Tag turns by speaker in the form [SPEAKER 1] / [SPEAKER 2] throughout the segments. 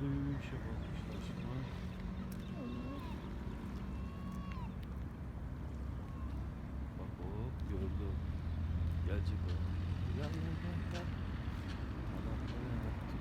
[SPEAKER 1] Şurada yürüyüş yapalım işte. Bak hop gördü. Gelecek o. Gel gel gel gel. Adam böyle yaptı.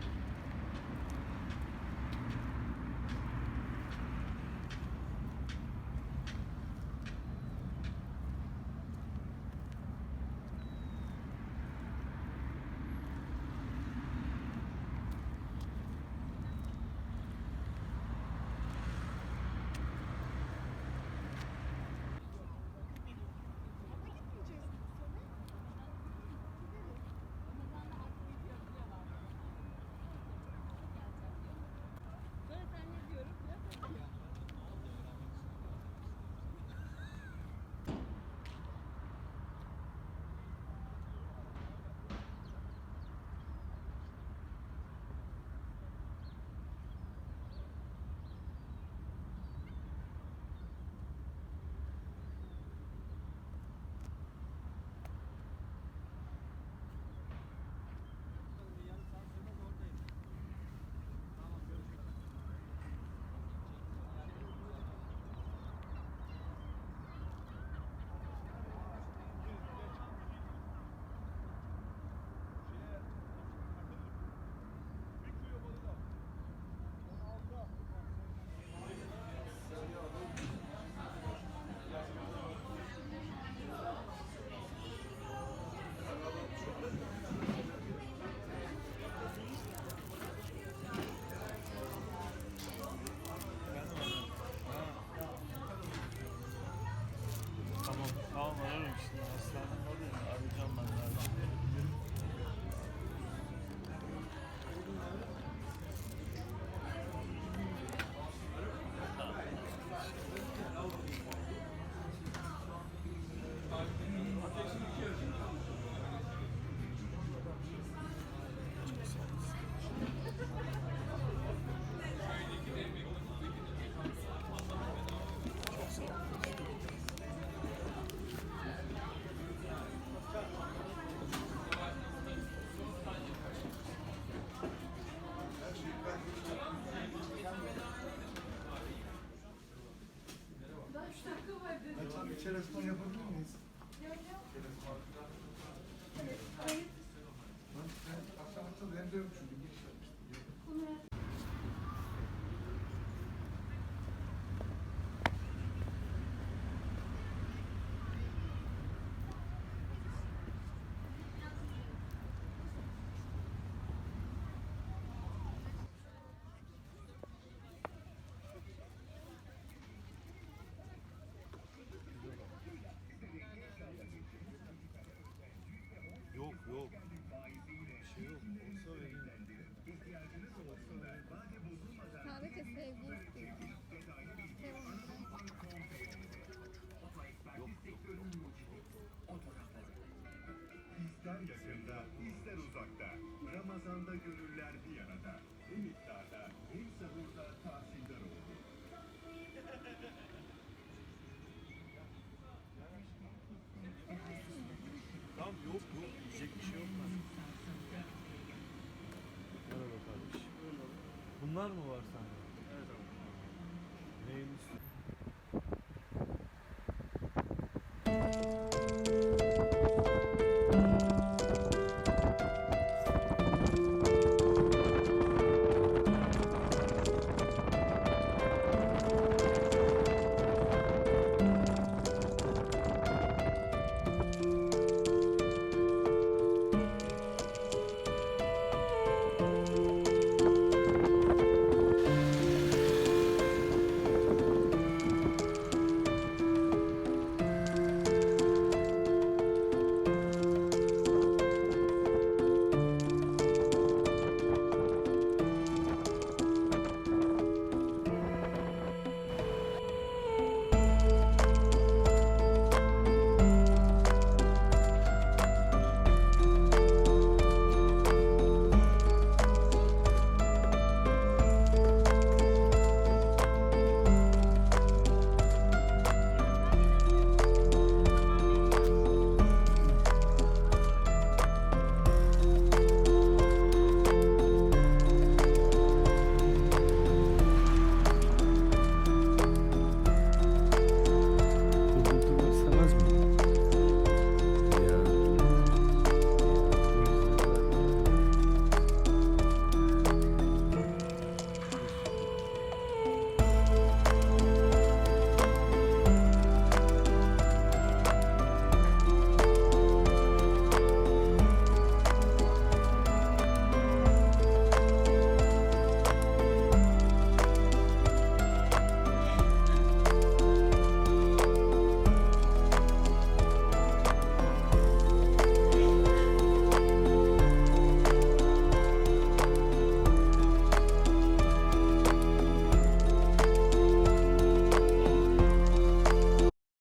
[SPEAKER 1] Tamam ararım şimdi. Hastanem var ya, arayacağım ben zaten.
[SPEAKER 2] Bir çerezman yapabilir miyiz? Ben akşam hem de yok çünkü bir iş yapmıştım.
[SPEAKER 1] Yok yok. Bir şey yok. Olsa vereyim.
[SPEAKER 3] Sadece sevgi istiyorum.
[SPEAKER 1] Yok yok yok.
[SPEAKER 4] İster yakında, ister uzakta. Ramazan'da gönüller bir arada. Hem iftarda hem sahurda tahsildar oldu.
[SPEAKER 1] Tamam yok yok. Yiyecek bir şey yok lan. Merhaba kardeşim. Bunlar mı var?